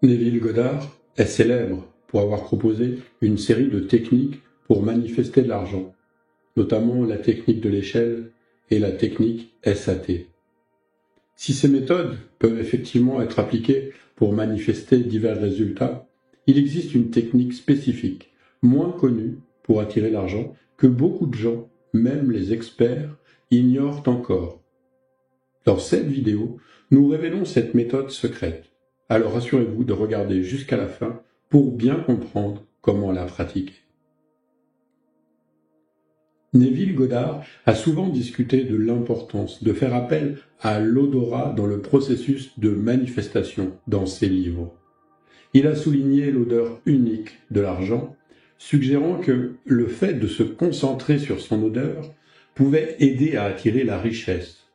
Neville Goddard est célèbre pour avoir proposé une série de techniques pour manifester de l'argent, notamment la technique de l'échelle et la technique SAT. Si ces méthodes peuvent effectivement être appliquées pour manifester divers résultats, il existe une technique spécifique, moins connue pour attirer l'argent, que beaucoup de gens, même les experts, ignorent encore. Dans cette vidéo, nous révélons cette méthode secrète. Alors assurez-vous de regarder jusqu'à la fin pour bien comprendre comment la pratiquer. Neville Goddard a souvent discuté de l'importance de faire appel à l'odorat dans le processus de manifestation dans ses livres. Il a souligné l'odeur unique de l'argent, suggérant que le fait de se concentrer sur son odeur pouvait aider à attirer la richesse.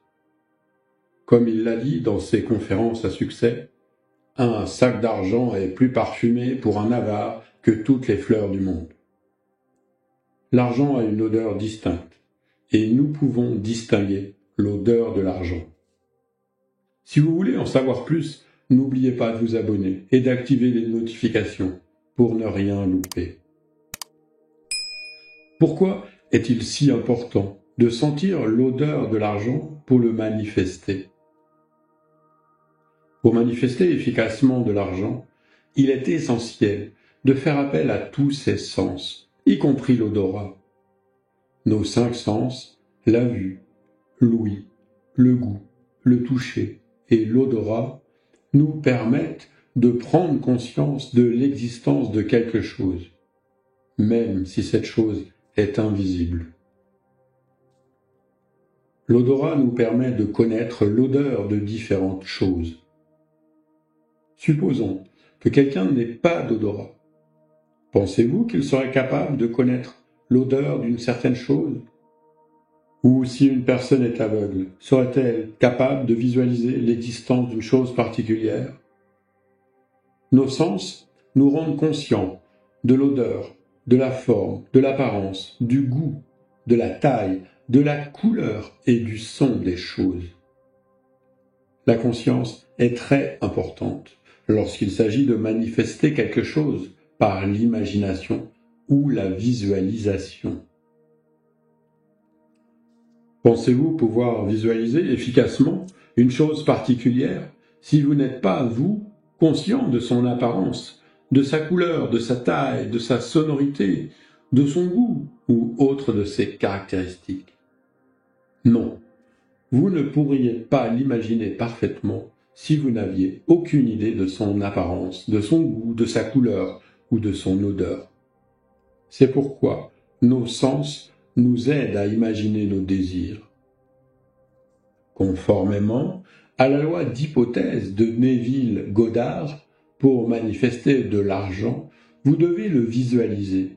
Comme il l'a dit dans ses conférences à succès, un sac d'argent est plus parfumé pour un avare que toutes les fleurs du monde. L'argent a une odeur distincte, et nous pouvons distinguer l'odeur de l'argent. Si vous voulez en savoir plus, n'oubliez pas de vous abonner et d'activer les notifications pour ne rien louper. Pourquoi est-il si important de sentir l'odeur de l'argent pour le manifester ? Pour manifester efficacement de l'argent, il est essentiel de faire appel à tous ses sens, y compris l'odorat. Nos 5 sens, la vue, l'ouïe, le goût, le toucher et l'odorat, nous permettent de prendre conscience de l'existence de quelque chose, même si cette chose est invisible. L'odorat nous permet de connaître l'odeur de différentes choses. Supposons que quelqu'un n'ait pas d'odorat. Pensez-vous qu'il serait capable de connaître l'odeur d'une certaine chose ? Ou si une personne est aveugle, serait-elle capable de visualiser l'existence d'une chose particulière ? Nos sens nous rendent conscients de l'odeur, de la forme, de l'apparence, du goût, de la taille, de la couleur et du son des choses. La conscience est très importante lorsqu'il s'agit de manifester quelque chose par l'imagination ou la visualisation. Pensez-vous pouvoir visualiser efficacement une chose particulière si vous n'êtes pas, vous, conscient de son apparence, de sa couleur, de sa taille, de sa sonorité, de son goût ou autre de ses caractéristiques ? Non, vous ne pourriez pas l'imaginer parfaitement si vous n'aviez aucune idée de son apparence, de son goût, de sa couleur ou de son odeur. C'est pourquoi nos sens nous aident à imaginer nos désirs. Conformément à la loi d'hypothèse de Neville Goddard, pour manifester de l'argent, vous devez le visualiser.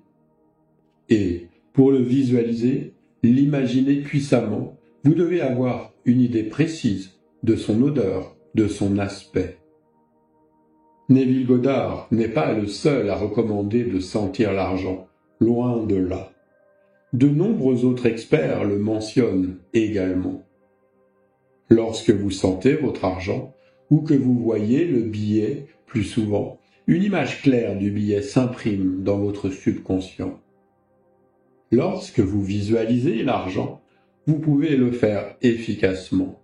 Et pour le visualiser, l'imaginer puissamment, vous devez avoir une idée précise de son odeur, de son aspect. Neville Goddard n'est pas le seul à recommander de sentir l'argent, loin de là. De nombreux autres experts le mentionnent également. Lorsque vous sentez votre argent, ou que vous voyez le billet, plus souvent, une image claire du billet s'imprime dans votre subconscient. Lorsque vous visualisez l'argent, vous pouvez le faire efficacement,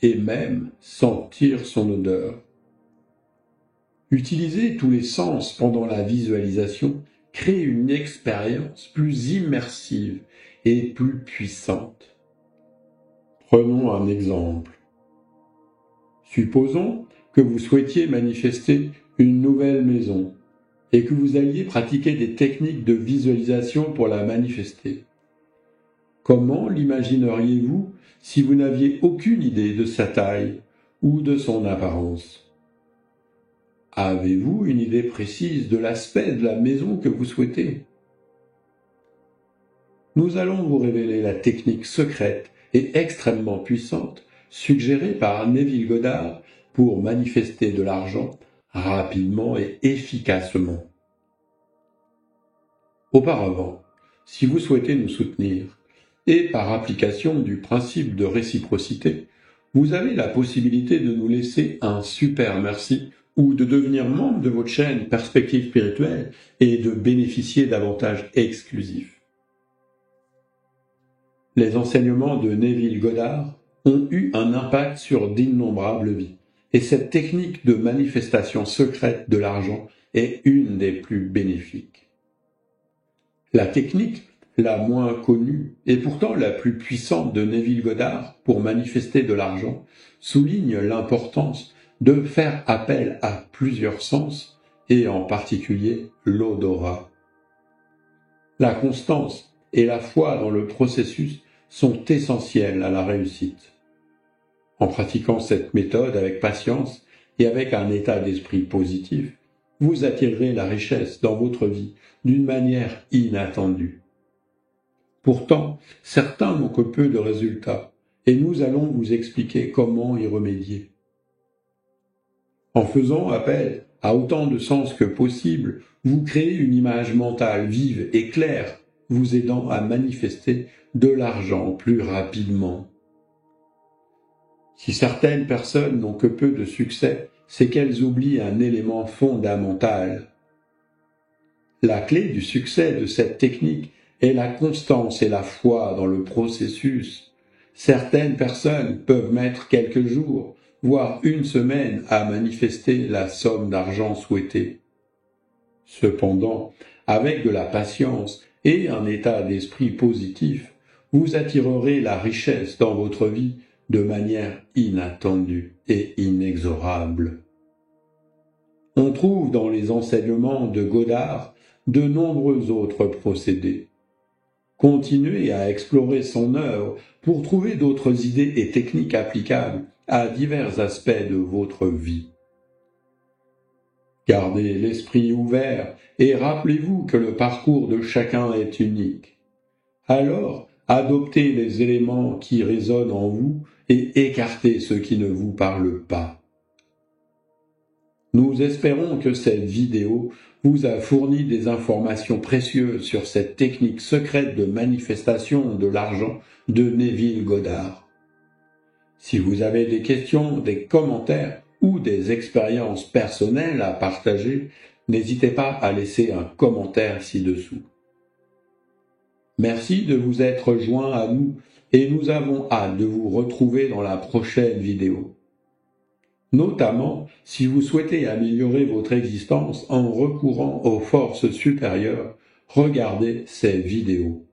et même sentir son odeur. Utiliser tous les sens pendant la visualisation crée une expérience plus immersive et plus puissante. Prenons un exemple. Supposons que vous souhaitiez manifester une nouvelle maison et que vous alliez pratiquer des techniques de visualisation pour la manifester. Comment l'imagineriez-vous si vous n'aviez aucune idée de sa taille ou de son apparence ? Avez-vous une idée précise de l'aspect de la maison que vous souhaitez ? Nous allons vous révéler la technique secrète et extrêmement puissante suggérée par Neville Goddard pour manifester de l'argent rapidement et efficacement. Auparavant, si vous souhaitez nous soutenir, et par application du principe de réciprocité, vous avez la possibilité de nous laisser un super merci ou de devenir membre de votre chaîne Perspective Spirituelle et de bénéficier d'avantages exclusifs. Les enseignements de Neville Goddard ont eu un impact sur d'innombrables vies, et cette technique de manifestation secrète de l'argent est une des plus bénéfiques. La technique la moins connue et pourtant la plus puissante de Neville Goddard pour manifester de l'argent souligne l'importance de faire appel à plusieurs sens et en particulier l'odorat. La constance et la foi dans le processus sont essentielles à la réussite. En pratiquant cette méthode avec patience et avec un état d'esprit positif, vous attirerez la richesse dans votre vie d'une manière inattendue. Pourtant, certains n'ont que peu de résultats, et nous allons vous expliquer comment y remédier. En faisant appel à autant de sens que possible, vous créez une image mentale vive et claire, vous aidant à manifester de l'argent plus rapidement. Si certaines personnes n'ont que peu de succès, c'est qu'elles oublient un élément fondamental. La clé du succès de cette technique est la constance et la foi dans le processus. Certaines personnes peuvent mettre quelques jours, voire une semaine à manifester la somme d'argent souhaitée. Cependant, avec de la patience et un état d'esprit positif, vous attirerez la richesse dans votre vie de manière inattendue et inexorable. On trouve dans les enseignements de Goddard de nombreux autres procédés. Continuez à explorer son œuvre pour trouver d'autres idées et techniques applicables à divers aspects de votre vie. Gardez l'esprit ouvert et rappelez-vous que le parcours de chacun est unique. Alors, adoptez les éléments qui résonnent en vous et écartez ceux qui ne vous parlent pas. Nous espérons que cette vidéo vous a fourni des informations précieuses sur cette technique secrète de manifestation de l'argent de Neville Goddard. Si vous avez des questions, des commentaires ou des expériences personnelles à partager, n'hésitez pas à laisser un commentaire ci-dessous. Merci de vous être joints à nous et nous avons hâte de vous retrouver dans la prochaine vidéo. Notamment si vous souhaitez améliorer votre existence en recourant aux forces supérieures, regardez ces vidéos.